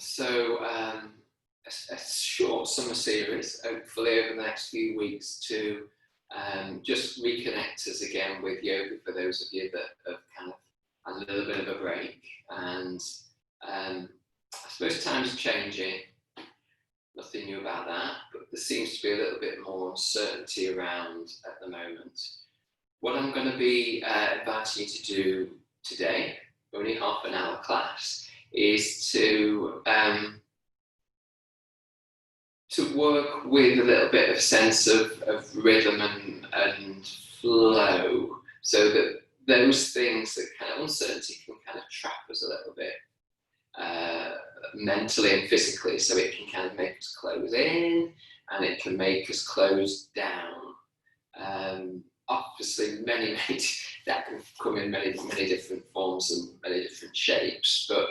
A short summer series, hopefully over the next few weeks, to just reconnect us again with yoga for those of you that have kind of had a little bit of a break. And I suppose times are changing, nothing new about that, but there seems to be a little bit more uncertainty around at the moment. What I'm going to be inviting you to do today, only half an hour class, is to work with a little bit of sense of rhythm and flow, so that those things that kind of uncertainty can kind of trap us a little bit mentally and physically, so it can kind of make us close in and it can make us close down. Obviously, many that can come in many different forms and many different shapes, but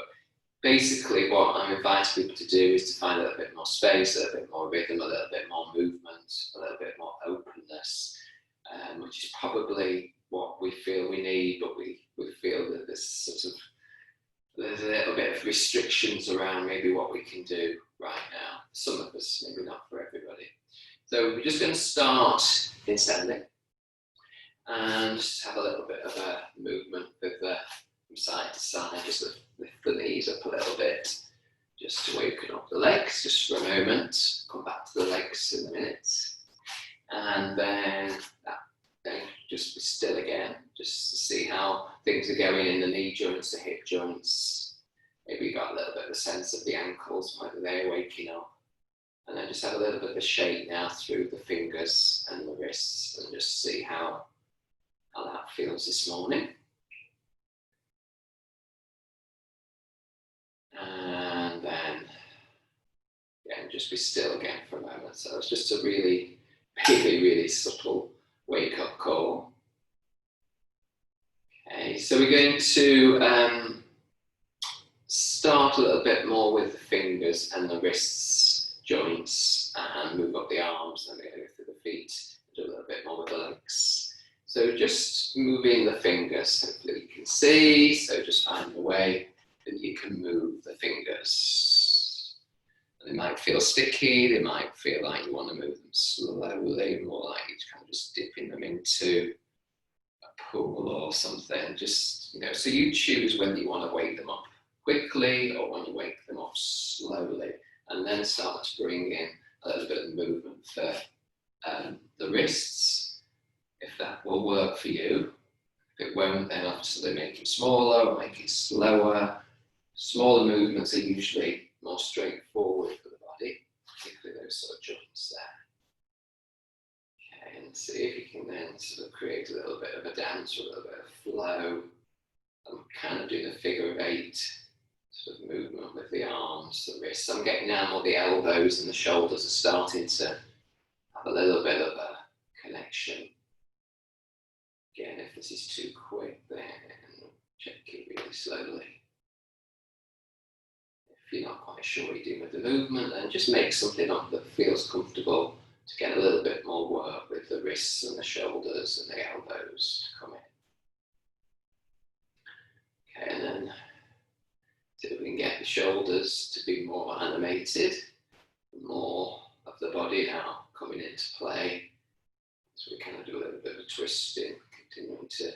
basically what I'm inviting people to do is to find a little bit more space, a little bit more rhythm, a little bit more movement, a little bit more openness, which is probably what we feel we need, but we feel that there's a little bit of restrictions around maybe what we can do right now. Some of us, maybe not for everybody. So we're just going to start in standing and just have a little bit of a movement with from side to side, just lift the knees up a little bit, just to waken up the legs, just for a moment. Come back to the legs in a minute. And then just be still again, just to see how things are going in the knee joints, the hip joints. Maybe you got a little bit of a sense of the ankles, whether they're waking up. And then just have a little bit of a shake now through the fingers and the wrists, and just see how that feels this morning. And then, again, just be still again for a moment. So it's just a really subtle wake-up call. Okay, so we're going to start a little bit more with the fingers and the wrists, joints, and move up the arms, and then we're going to go through the feet, and do a little bit more with the legs. So just moving the fingers, hopefully you can see, so just find a way that you can move the fingers. They might feel sticky, they might feel like you want to move them slowly, more like you're kind of just dipping them into a pool or something. Just, so you choose whether you want to wake them up quickly or when you wake them up slowly, and then start to bring in a little bit of movement for the wrists, if that will work for you. If it won't, then obviously make it smaller or make it slower. Smaller movements are usually more straightforward for the body, particularly those sort of joints there. Okay, and see if you can then sort of create a little bit of a dance or a little bit of flow, and kind of do the figure of 8 sort of movement with the arms, the wrists. I'm getting now more the elbows and the shoulders are starting to have a little bit of a connection. Again, if this is too quick, then check it really slowly. If you're not quite sure what you're doing with the movement, then just make something up that feels comfortable to get a little bit more work with the wrists and the shoulders and the elbows to come in. Okay, and then see if we can get the shoulders to be more animated, more of the body now coming into play. So we kind of do a little bit of twisting, continuing to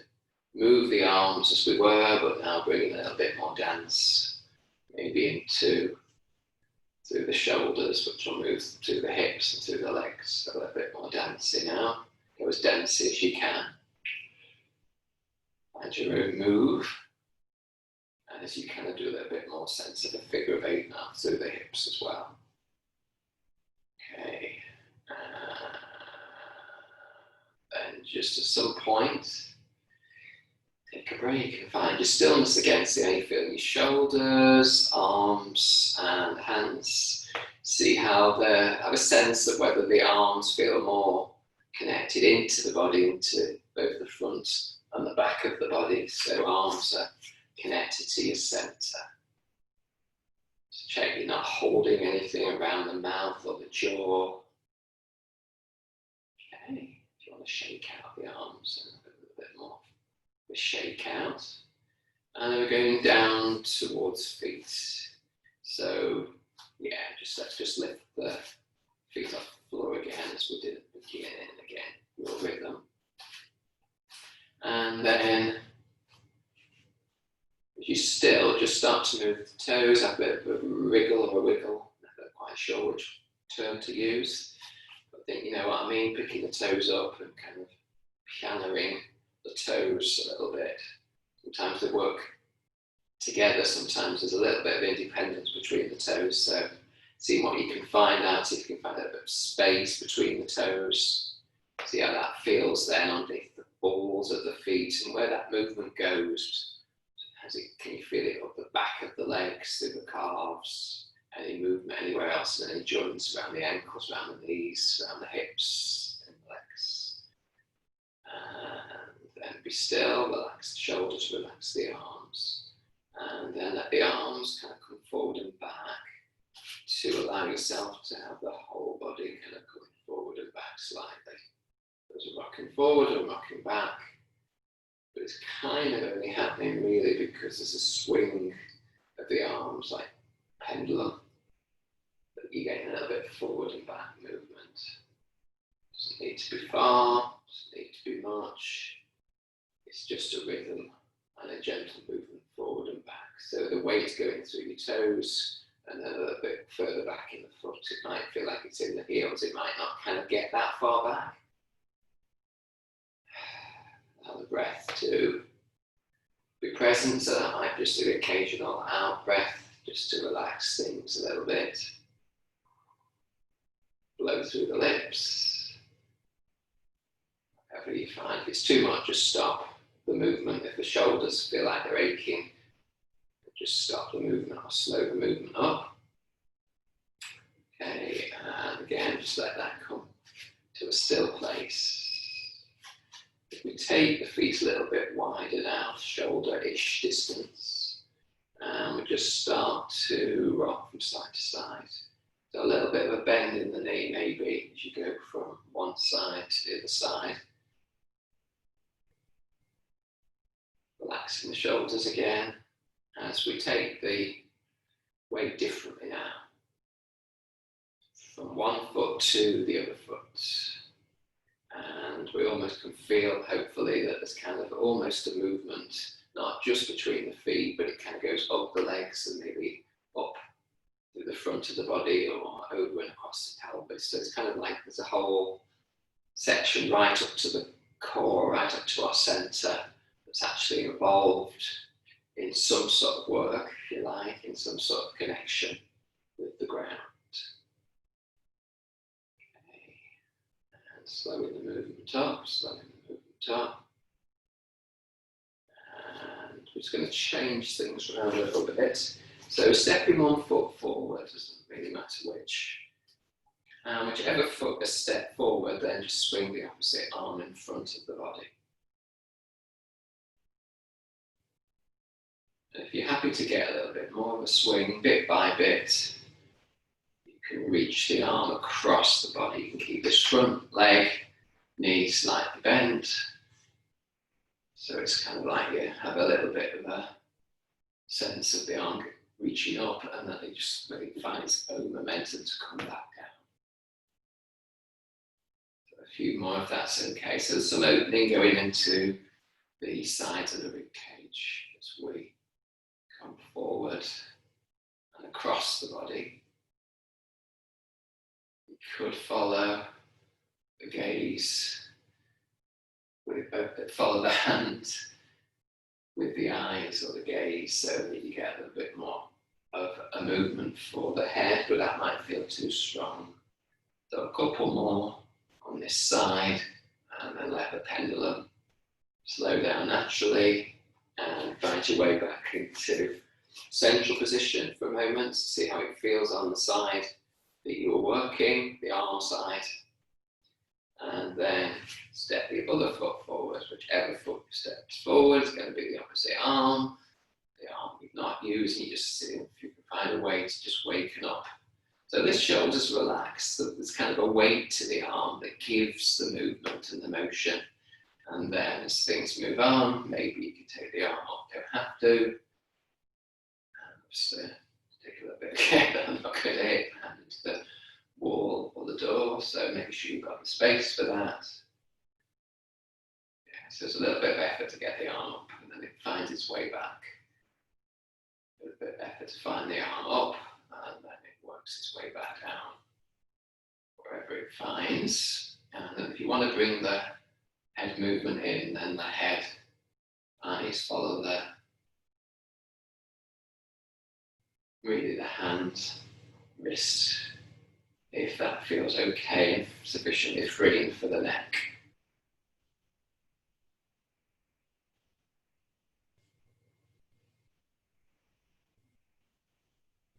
move the arms as we were, but now bringing a little bit more dance, maybe through the shoulders, which will move to the hips and through the legs. So a little bit more dancing now. Go as dancey as you can. Find your own move. And as you kind of do a little bit more sense of a figure of 8 now through the hips as well. Okay. And just at some point, take a break and find your stillness again. See how you feel in your shoulders, arms, and hands. See how have a sense of whether the arms feel more connected into the body, into both the front and the back of the body. So arms are connected to your center. Just check you're not holding anything around the mouth or the jaw. Okay. Shake out the arms and a little bit more. We shake out, and then we're going down towards feet. So yeah, let's just lift the feet off the floor again as we did at the beginning. Again, your rhythm. And then if you still just start to move the toes, have a bit of a wriggle or a wiggle. I'm not quite sure which term to use. But I think you know what I mean, picking the toes up and kind of pianoing the toes a little bit. Sometimes they work together, sometimes there's a little bit of independence between the toes. So see what you can find out, see if you can find a bit of space between the toes. See how that feels then underneath the balls of the feet and where that movement goes. Can you feel it up the back of the legs, through the calves, any movement anywhere else, and any joints around the ankles, around the knees, around the hips and legs. And then be still, relax the shoulders, relax the arms. And then let the arms kind of come forward and back to allow yourself to have the whole body kind of coming forward and back slightly. There's a rocking forward and rocking back. But it's kind of only happening really because there's a swing of the arms like pendulum. But you're getting a little bit forward and back movement. Doesn't need to be far, doesn't need to be much. It's just a rhythm and a gentle movement forward and back. So the weight going through your toes and then a little bit further back in the foot. It might feel like it's in the heels. It might not kind of get that far back. Allow the breath to be present, so that might just do occasional out breath just to relax things a little bit. Blow through the lips. Whatever you find. If it's too much, just stop the movement. If the shoulders feel like they're aching, just stop the movement or slow the movement up. Okay, and again, just let that come to a still place. If we take the feet a little bit wider now, shoulder-ish distance, and we just start to rock from side to side. So a little bit of a bend in the knee maybe as you go from one side to the other side. Relaxing the shoulders again as we take the weight differently now. From one foot to the other foot. And we almost can feel, hopefully, that there's kind of almost a movement, not just between the feet, but it kind of goes up the legs and maybe up through the front of the body or over and across the pelvis. So it's kind of like there's a whole section right up to the core, right up to our centre, that's actually involved in some sort of work, if you like, in some sort of connection with the ground. Slowing the movement up, slowing the movement up. And we're just going to change things around a little bit. So stepping one foot forward, doesn't really matter which. And whichever foot is stepped forward, then just swing the opposite arm in front of the body. And if you're happy to get a little bit more of a swing, bit by bit, you can reach the arm across the body. You can keep this front leg, knee slightly bent. So it's kind of like you have a little bit of a sense of the arm reaching up, and then it just really finds its own momentum to come back down. So a few more if that's okay. So there's some opening going into the sides of the rib cage as we come forward and across the body. You could follow the gaze, follow the hand with the eyes or the gaze, so that you get a little bit more of a movement for the head, but that might feel too strong. So a couple more on this side, and then let the pendulum slow down naturally and find your way back into central position for a moment. See how it feels on the side that you were working, the arm side, and then step the other foot forward. Whichever foot steps forward is going to be the opposite arm. The arm you're not using, you just see if you can find a way to just waken up. So this shoulder's relaxed, so there's kind of a weight to the arm that gives the movement and the motion. And then as things move on, maybe you can take the arm off, don't have to. And just take a little bit Okay, I'm not going to hit the hand into the wall or the door, so make sure you've got the space for that. Yeah, so it's a little bit of effort to get the arm up, and then it finds its way back. A little bit of effort to find the arm up, and then it works its way back down wherever it finds. And then if you want to bring the head movement in, then the head eyes follow the really the hand, wrist, if that feels okay and sufficiently freeing for the neck.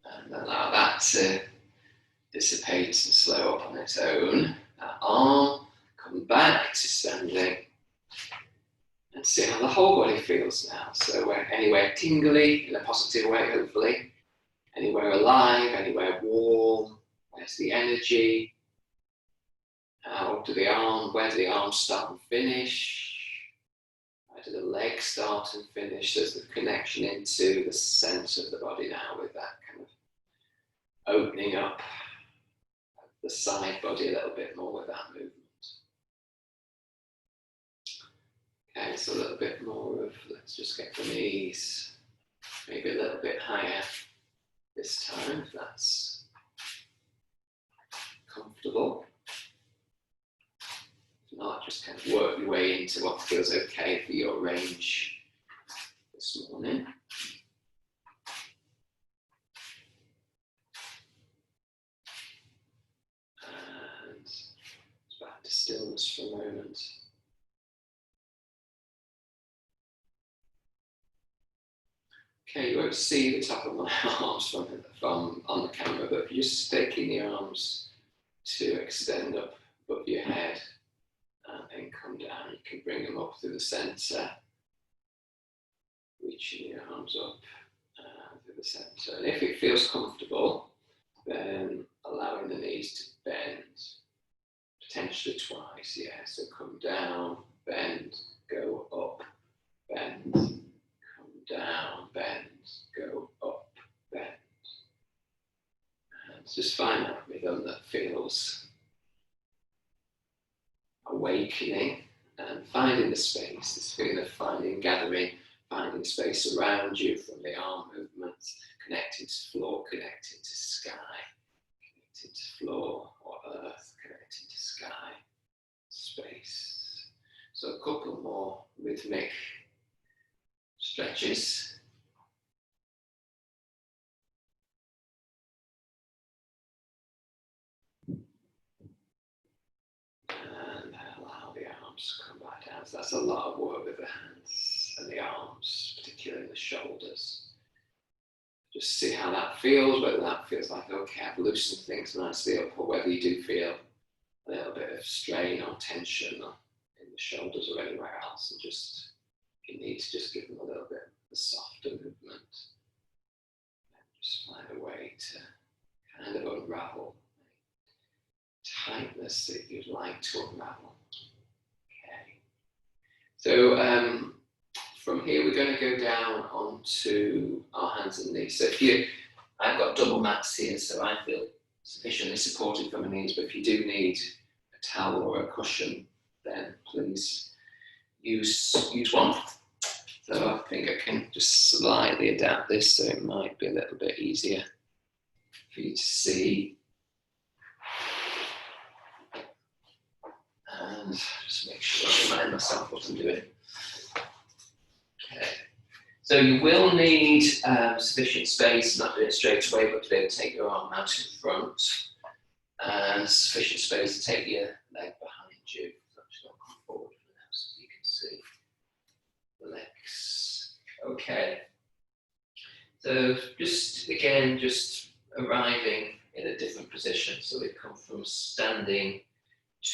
And allow that to dissipate and slow up on its own. That arm, come back to standing. And see how the whole body feels now. So anywhere tingly in a positive way, hopefully. Anywhere alive, anywhere warm. Where's the energy? How do the arm, where do the arms start and finish? Where do the legs start and finish? There's the connection into the sense of the body now with that kind of opening up the side body a little bit more with that movement. Okay, so a little bit more of, let's just get the knees maybe a little bit higher this time, if that's comfortable. If not, just kind of work your way into what feels okay for your range this morning. And back to stillness for a moment. Okay, you won't see the top of my arms from on the camera, but if you're just taking the arms to extend up above your head and then come down, you can bring them up through the centre, reaching your arms up through the centre. And if it feels comfortable, then allowing the knees to bend, potentially twice, yeah. So come down, bend, go up, bend, come down, bend, go up, bend. And just find that rhythm that feels awakening and finding the space, this feeling of finding, gathering, finding space around you from the arm movements, connecting to floor, connecting to sky, connecting to floor or earth, connecting to sky, space. So a couple more rhythmic stretches. And allow the arms to come back down. So that's a lot of work with the hands and the arms, particularly in the shoulders. Just see how that feels, whether that feels like, okay, I've loosened things nicely up, or whether you do feel a little bit of strain or tension in the shoulders or anywhere else, and just, you need to just give them a little bit of a softer movement. And just find a way to kind of unravel tightness that you'd like to unravel. Okay. So from here we're going to go down onto our hands and knees. So I've got double mats here, so I feel sufficiently supported from my knees, but if you do need a towel or a cushion, then please use one. So I think I can just slightly adapt this so it might be a little bit easier for you to see. And just make sure I remind myself what I'm doing. Okay. So you will need sufficient space, not do it straight away, but to be able to take your arm out in front, and sufficient space to take your leg behind you. So I'm just going to come forward for now so you can see the legs. Okay. So just arriving in a different position. So we come from standing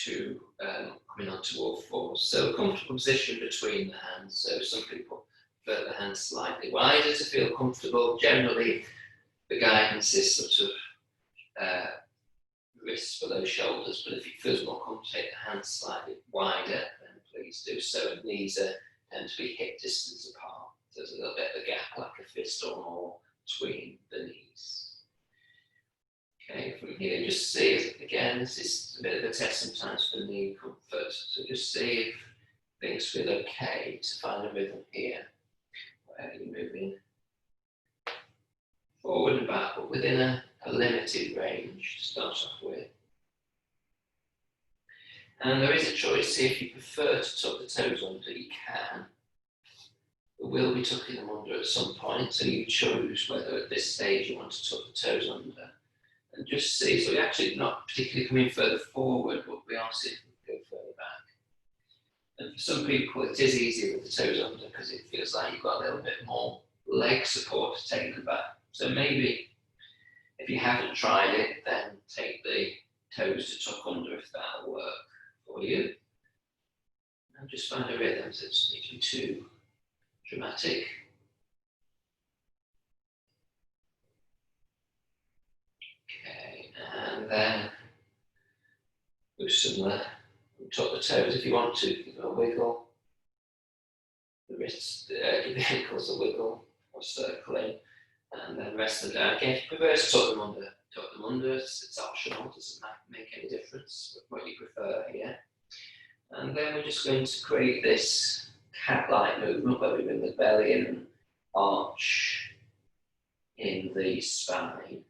to coming onto all fours. So a comfortable position between the hands. So some people prefer the hands slightly wider to feel comfortable. Generally, the guidance is sort of wrists below shoulders, but if it feels more comfortable, take the hands slightly wider, then please do so. And knees tend to be hip distance apart. So there's a little bit of a gap, like a fist or more, between the knees. from here, just see if, again, this is a bit of a test sometimes for knee comfort. So just see if things feel okay to find a rhythm here, where you're moving forward and back, but within a limited range to start off with. And there is a choice. See if you prefer to tuck the toes under, you can. We will be tucking them under at some point, so you choose whether at this stage you want to tuck the toes under. And just see, so we're actually not particularly coming further forward, but we are seeing if we go further back. And for some people, it is easier with the toes under because it feels like you've got a little bit more leg support to take them back. So maybe if you haven't tried it, then take the toes to tuck under if that'll work for you. And just find a rhythm, so it doesn't need to be too dramatic. Okay, and then do similar. Tuck the toes if you want to, give them a wiggle. The wrists, give the ankles a wiggle or circling, and then rest them down. Again, if you prefer to tuck them under, tuck them under. It's optional, doesn't make any difference what you prefer here. And then we're just going to create this cat-like movement where we bring the belly in and arch in the spine,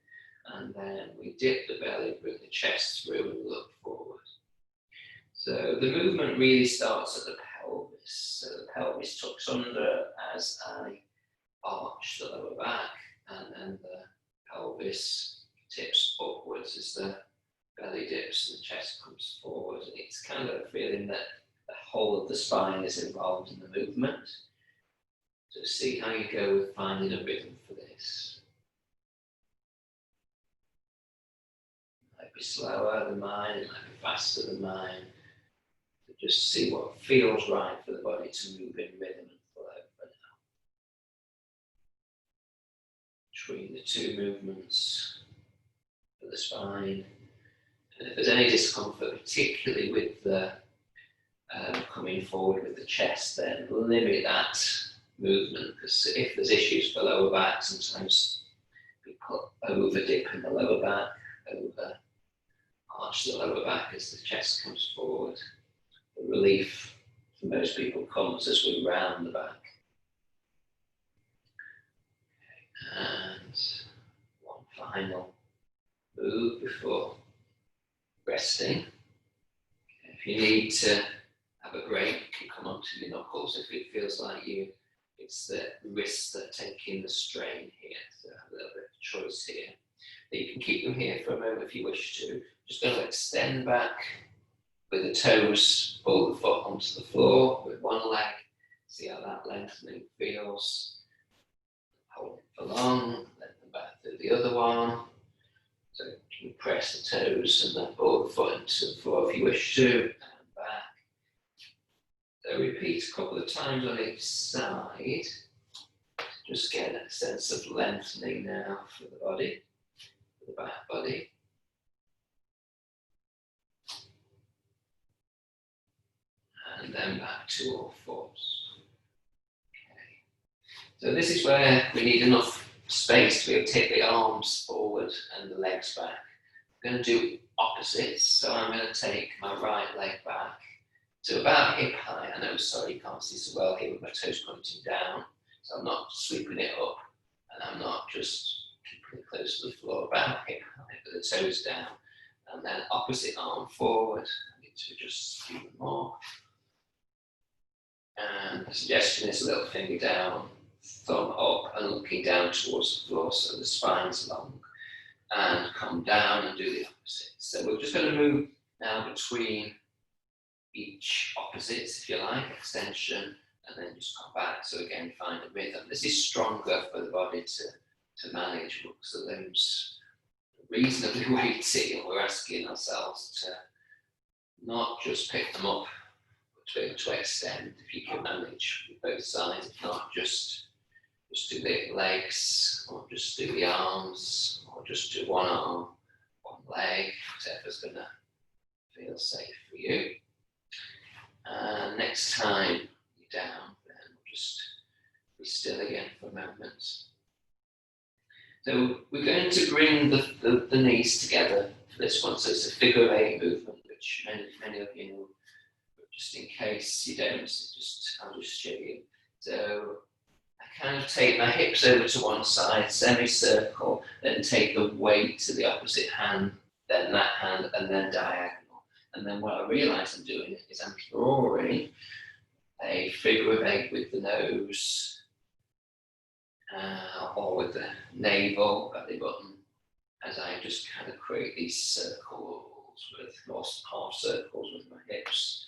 and then we dip the belly, bring the chest through and look forward. So the movement really starts at the pelvis. So the pelvis tucks under as I arch the lower back, and then the pelvis tips upwards as the belly dips and the chest comes forward. And it's kind of a feeling that the whole of the spine is involved in the movement. So see how you go with finding a rhythm for this. It might be slower than mine, it might be faster than mine. Just see what feels right for the body to move in rhythm and flow for now. Between the two movements for the spine. And if there's any discomfort, particularly with the coming forward with the chest, then limit that movement, because if there's issues for lower back, sometimes people over dip in the lower back, over arch the lower back as the chest comes forward. The relief for most people comes as we round the back. Okay. And one final move before resting. Okay. If you need to have a break, you can come onto your knuckles if it feels like it's the wrists that are taking the strain here. So have a little bit of choice here. But you can keep them here for a moment if you wish to. Just going to extend back with the toes, pull the foot onto the floor with one leg. See how that lengthening feels. Hold it for long, lengthen back through the other one. So you can press the toes and then pull the foot into the floor if you wish to, and back. So repeat a couple of times on each side. Just get a sense of lengthening now for the body, for the back body. And then back to all fours. Okay. So this is where we need enough space to be able to take the arms forward and the legs back. I'm going to do opposites. So I'm going to take my right leg back to about hip height. I know, sorry, you can't see so well here with my toes pointing down. So I'm not sweeping it up, and I'm not just keeping it close to the floor, about hip height with the toes down. And then opposite arm forward. I need to adjust even more. And the suggestion is a little finger down, thumb up, and looking down towards the floor so the spine's long. And come down and do the opposite. So we're just going to move now between each opposites, if you like, extension, and then just come back. So again, find a rhythm. This is stronger for the body to manage because the limbs are reasonably weighty, and we're asking ourselves to not just pick them up, to be able to extend if you can manage with both sides. If not, just do the legs, or just do the arms, or just do one arm, one leg, whatever's going to feel safe for you. And next time you're down, then just be still again for a moment. So we're going to bring the knees together for this one. So it's a figure of 8 movement, which many of you know. But just in case you don't, I'll just show you. So I kind of take my hips over to one side, semicircle, then take the weight to the opposite hand, then that hand, and then diagonal. And then what I realise I'm doing is I'm drawing a figure of 8 with the nose, or with the navel, belly button, as I just kind of create these circles with lost half circles with my hips.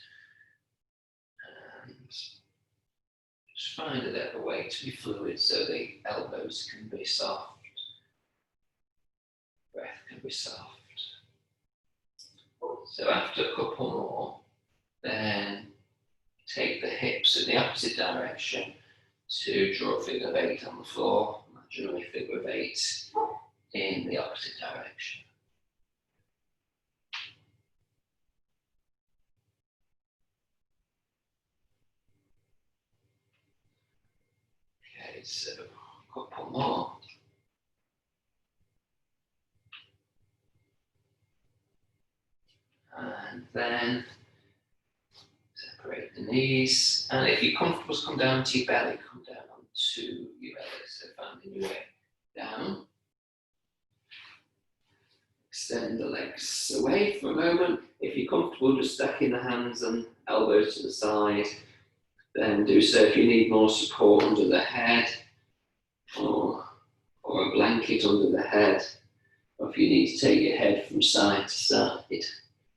And just find a little way to be fluid so the elbows can be soft, breath can be soft. So after a couple more, then take the hips in the opposite direction to draw a figure of 8 on the floor. Imaginary figure of 8 in the opposite direction. Okay, so a couple more. And then separate the knees. And if you're comfortable, come down to your belly. Come down onto your belly. So finding your way down. Extend the legs away for a moment. If you're comfortable, just stacking the hands and elbows to the side. Then do so if you need more support under the head, or a blanket under the head, or if you need to take your head from side to side,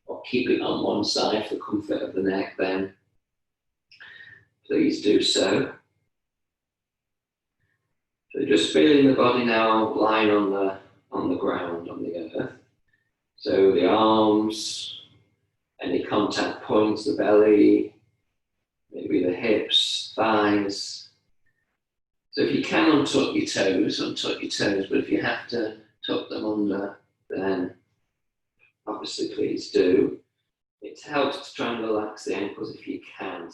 or keep it on one side for comfort of the neck, then please do so. So just feeling the body now lying on the ground, on the earth. So the arms, any contact points, the belly, maybe the hips, thighs. So if you can untuck your toes, but if you have to tuck them under, then obviously please do. It helps to try and relax the ankles if you can,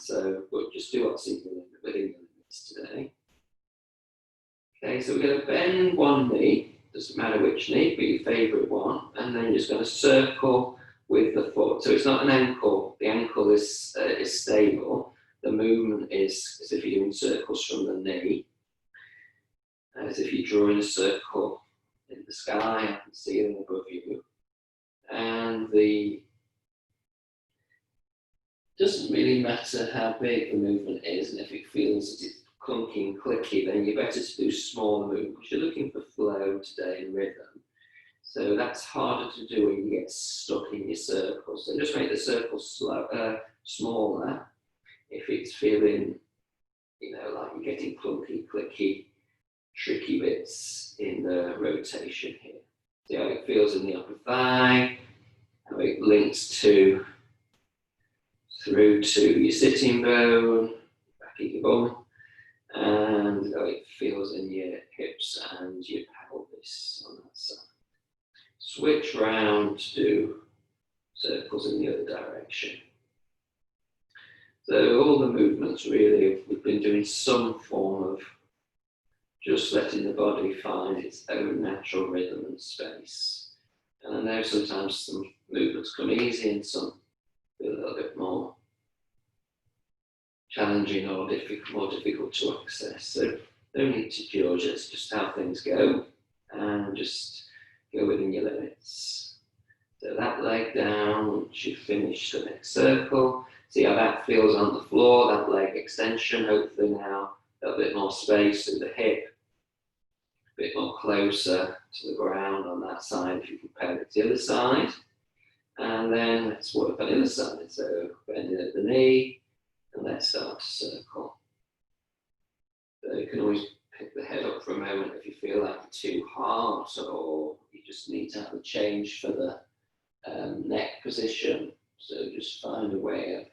but just do what's within the limits today. Okay, so we're going to bend one knee, doesn't matter which knee, but your favourite one, and then you're just going to circle with the foot. So it's not an ankle, the ankle is stable. The movement is as if you're doing circles from the knee, as if you're drawing a circle in the sky and the ceiling above you. And doesn't really matter how big the movement is, and if it feels that it's clunky and clicky, then you're better to do smaller movements. You're looking for flow today and rhythm. So that's harder to do when you get stuck in your circles. So just make the circles smaller if it's feeling, like you're getting clunky, clicky, tricky bits in the rotation here. See how it feels in the upper thigh, how it links through to your sitting bone, back of your bum, and how it feels in your hips and your pelvis on that side. Switch round to do circles in the other direction. So all the movements really, we've been doing some form of just letting the body find its own natural rhythm and space. And I know sometimes some movements come easy and some feel a little bit more challenging or more difficult to access. So no need to judge, it's just how things go, and just go within your limits. So that leg down, once you've finished the next circle, see how that feels on the floor, that leg extension, hopefully now a little bit more space through the hip, a bit more closer to the ground on that side if you compare it to the other side. And then let's work on the other side. So bending at the knee, and let's start to circle. So you can always pick the head up for a moment if you feel like it's too hard, or you just need to have a change for the neck position. So just find a way of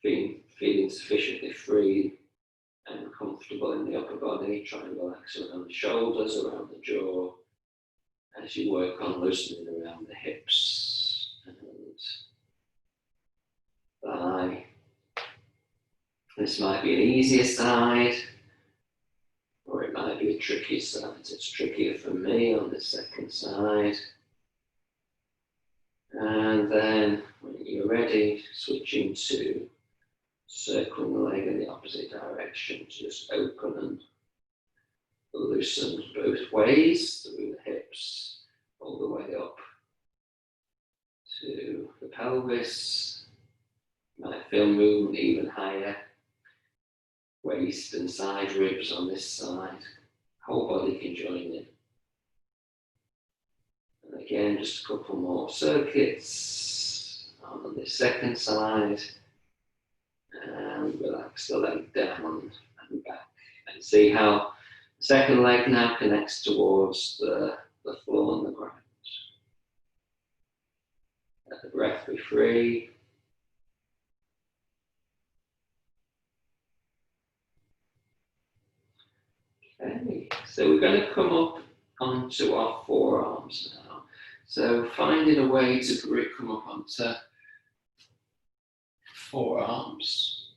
feeling sufficiently free and comfortable in the upper body. Try and relax around the shoulders, around the jaw, as you work on loosening around the hips and thigh. This might be an easier side, or it might be a tricky sides. It's trickier for me on the second side. And then when you're ready, switching to circling the leg in the opposite direction, just open and loosen both ways through the hips, all the way up to the pelvis. You might feel movement even higher. Waist and side ribs on this side. Whole body can join in. And again, just a couple more circuits on the second side. And relax the leg down and back. And see how the second leg now connects towards the floor and the ground. Let the breath be free. Okay, so we're going to come up onto our forearms now. So finding a way to come up onto forearms.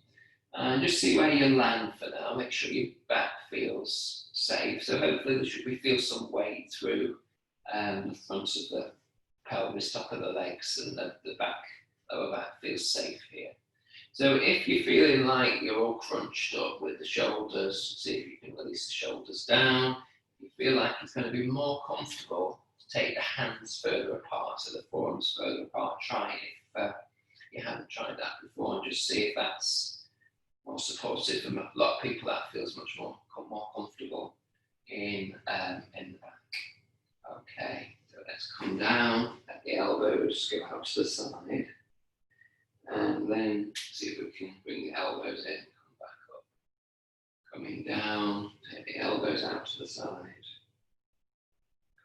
And just see where you land for now. Make sure your back feels safe. So hopefully there should feel some weight through the front of the pelvis, top of the legs, and the back, lower back feels safe here. So if you're feeling like you're all crunched up with the shoulders, see if you can release the shoulders down. If you feel like it's going to be more comfortable to take the hands further apart, so the forearms further apart, try it if you haven't tried that before, and just see if that's more supportive. For a lot of people that feels much more comfortable in the back. Okay, so let's come down, let the elbows go out to the side. And then see if we can bring the elbows in, come back up. Coming down, take the elbows out to the side.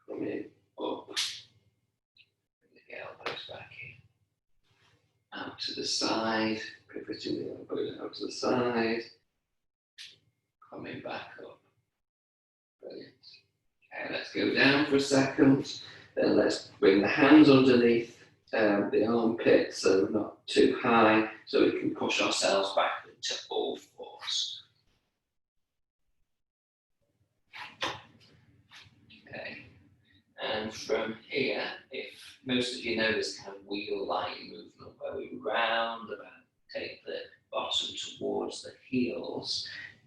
Coming up, bring the elbows back in. Out to the side, pivoting the elbows out to the side. Coming back up. Brilliant. Okay, let's go down for a second. Then let's bring the hands underneath the armpit, so not too high, so we can push ourselves back into all fours. Okay, and from here, if most of you know this kind of wheel-like movement where we round about, take the bottom towards the heels,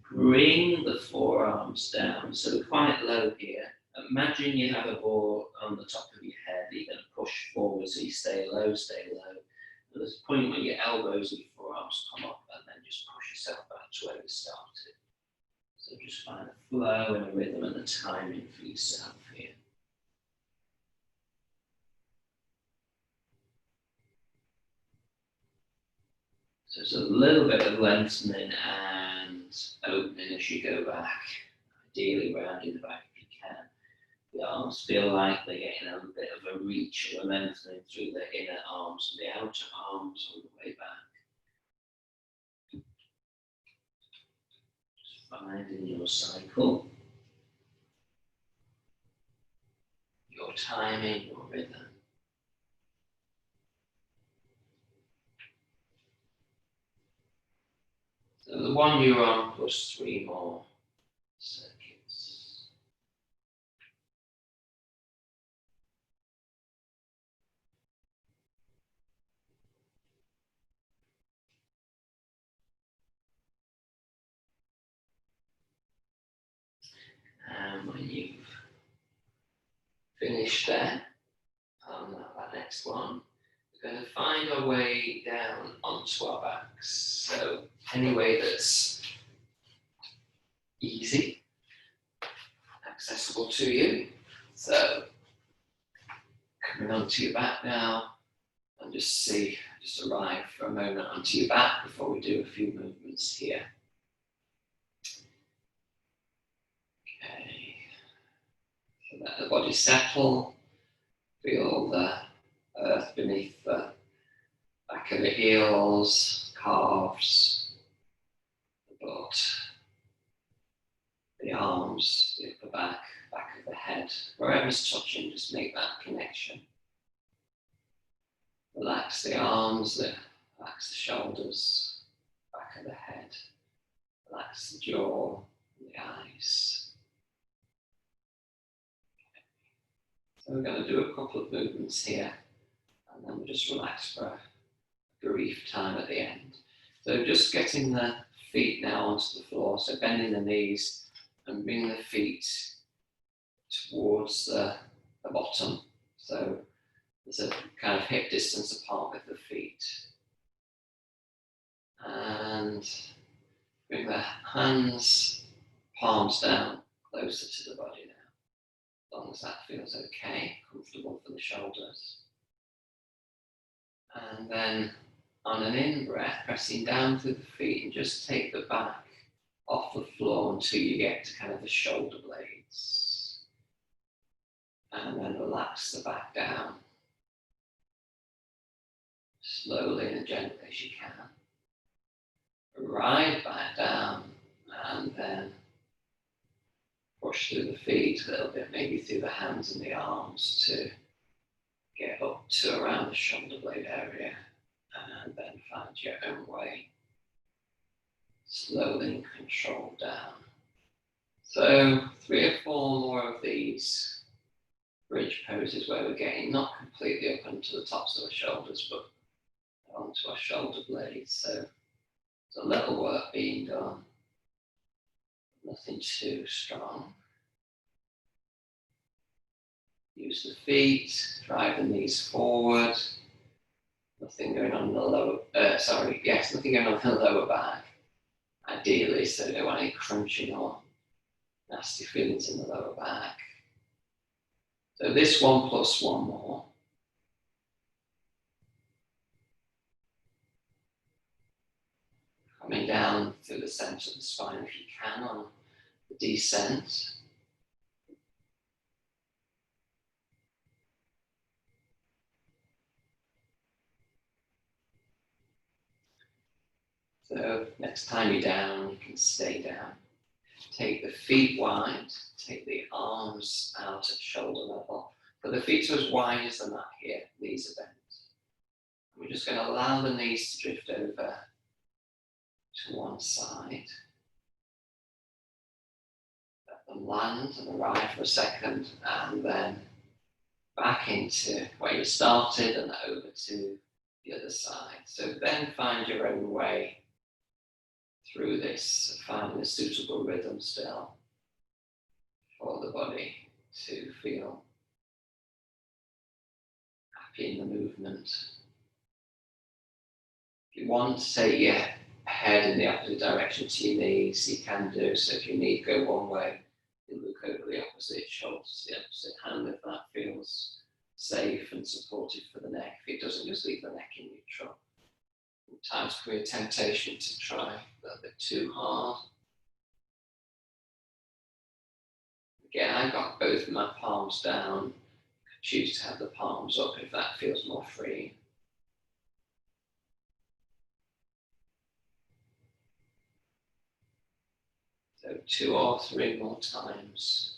bring the forearms down, so quite low here. Imagine you have a ball on the top of your head, you're going to push forward so you stay low, stay low. And there's a point where your elbows and your forearms come up, and then just push yourself back to where you started. So just find a flow and a rhythm and the timing for yourself here. So it's a little bit of lengthening and opening as you go back, ideally rounding the back if you can. The arms feel like they're getting a bit of a reach or a lengthening through the inner arms and the outer arms all the way back. Just finding your cycle, your timing, your rhythm. So the one you're on plus 3 more circuits. And when you've finished there, on that next one, we're going to find our way down onto our backs. So any way that's easy, accessible to you. So coming onto your back now, and just arrive for a moment onto your back before we do a few movements here. Okay, so let the body settle, feel the earth beneath the back of the heels, calves, the butt, the arms, the upper back, back of the head, wherever's touching, just make that connection. Relax the arms, relax the shoulders, back of the head, relax the jaw, the eyes. So we're going to do a couple of movements here, and then we'll just relax for a brief time at the end. So just getting the feet now onto the floor, so bending the knees and bringing the feet towards the bottom. So there's a kind of hip distance apart with the feet. And bring the hands, palms down, closer to the body now. As long as that feels okay, comfortable for the shoulders. And then on an in-breath, pressing down through the feet, and just take the back off the floor until you get to kind of the shoulder blades. And then relax the back down. Slowly and gently as you can. Ride back down, and then push through the feet a little bit, maybe through the hands and the arms to get up to around the shoulder blade area, and then find your own way. Slowly and controlled down. So 3 or 4 more of these bridge poses where we're getting not completely up onto the tops of our shoulders, but onto our shoulder blades. So there's a little work being done. Nothing too strong. Use the feet, drive the knees forward. Nothing going on in the lower, nothing going on in the lower back. Ideally, so you don't want any crunching or nasty feelings in the lower back. So this one plus one more. Coming down through the center of the spine if you can on the descent. So next time you're down, you can stay down. Take the feet wide, take the arms out at shoulder level. But the feet are as wide as the mat here, knees are bent. We're just going to allow the knees to drift over to one side. Let them land and arrive for a second, and then back into where you started and over to the other side. So then find your own way through this, finding a suitable rhythm still for the body to feel happy in the movement. If you want to take your head in the opposite direction to your knees, you can do. So if your knee go one way, you look over the opposite shoulder to the opposite hand if that feels safe and supportive for the neck. If it doesn't, just leave the neck in neutral. Sometimes can be a temptation to try a little bit too hard. Again, I've got both my palms down. I choose to have the palms up if that feels more free. So 2 or 3 more times.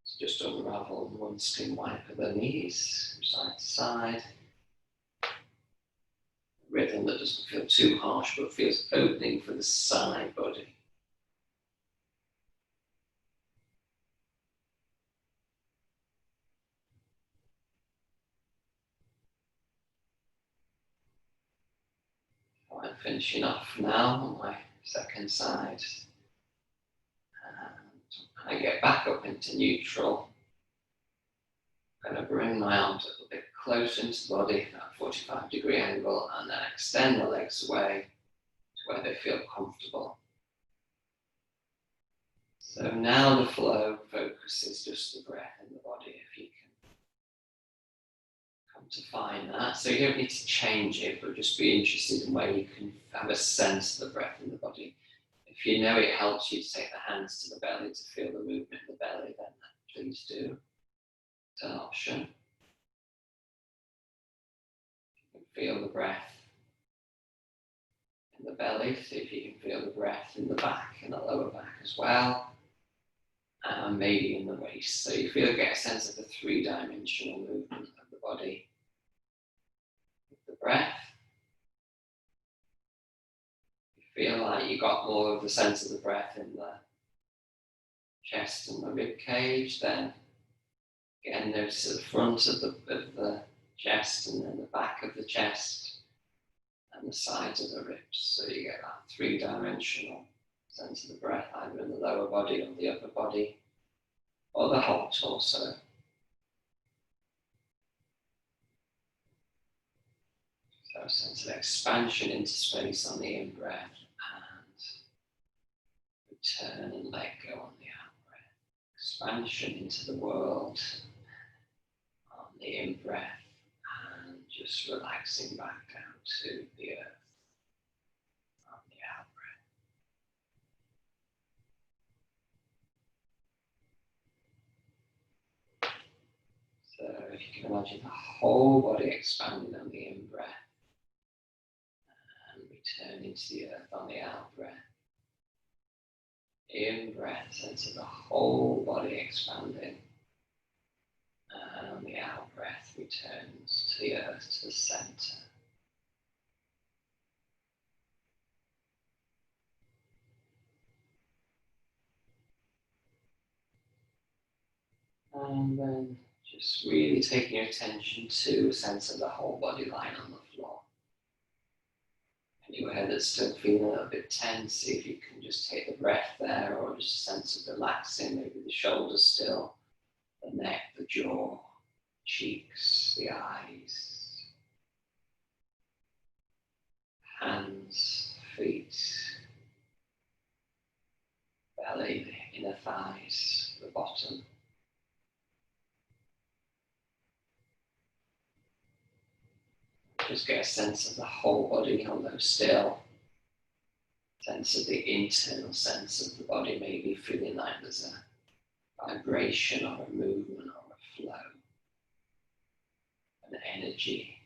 So just unravel one skin wiper the knees from side to side. Rhythm that doesn't feel too harsh but feels opening for the side body. I'm finishing off now on my second side. And I get back up into neutral. I'm going to bring my arms a little bit closer into the body at a 45-degree angle, and then extend the legs away to where they feel comfortable. So now the flow focus is just the breath in the body, if you can come to find that. So you don't need to change it, but just be interested in where you can have a sense of the breath in the body. If you know it helps you to take the hands to the belly to feel the movement in the belly, then please do. It's an option. You can feel the breath in the belly, see if you can feel the breath in the back, in the lower back as well. And maybe in the waist. So you get a sense of the 3-dimensional movement of the body with the breath. You feel like you got more of the sense of the breath in the chest and the rib cage, then Again, notice at the front of the chest, and then the back of the chest, and the sides of the ribs. So you get that three-dimensional sense of the breath, either in the lower body or the upper body, or the whole torso. So a sense of expansion into space on the in-breath, and return and let go on the out-breath. Expansion into the world on the in-breath, and just relaxing back down to the earth on the out-breath. So if you can imagine the whole body expanding on the in-breath, and returning to the earth on the out-breath. In-breath, sense of the whole body expanding, and on the out-breath returns to the earth, to the center. And then just really taking your attention to a sense of the whole body lying on the floor. Anywhere that's still feeling a little bit tense, see if you can just take the breath there, or just a sense of relaxing, maybe the shoulders still, the neck, the jaw, cheeks, the eyes, hands, feet, belly, the inner thighs, the bottom. Just get a sense of the whole body, although still. Sense of the internal sense of the body, maybe feeling like there's a vibration or a movement or a flow, an energy.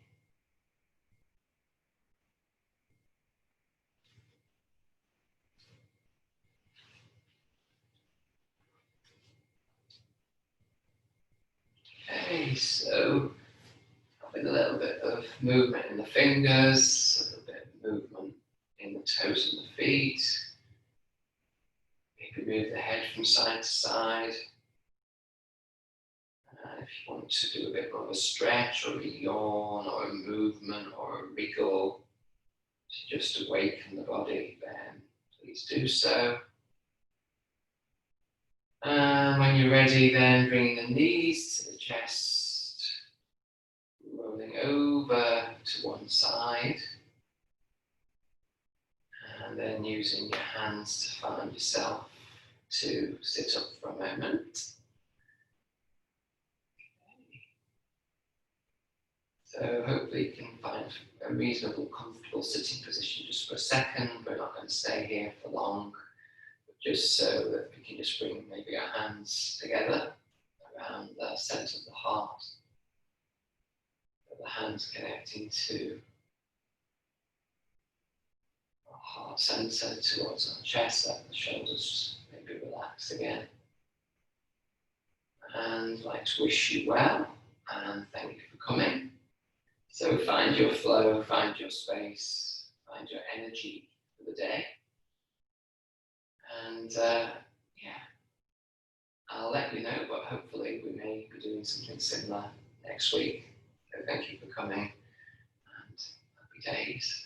Okay, so having a little bit of movement in the fingers, a little bit of movement in the toes and the feet. Maybe move the head from side to side. If you want to do a bit more of a stretch or a yawn or a movement or a wriggle to just awaken the body, then please do so. And when you're ready, then bringing the knees to the chest, rolling over to one side, and then using your hands to find yourself to sit up for a moment. So hopefully you can find a reasonable, comfortable sitting position just for a second. We're not going to stay here for long, but just so that we can just bring maybe our hands together around the centre of the heart. The hands connecting to our heart centre towards our chest, let the shoulders maybe relax again. And I'd like to wish you well and thank you for coming. So find your flow, find your space, find your energy for the day. And yeah, I'll let you know, but hopefully we may be doing something similar next week. So thank you for coming and happy days.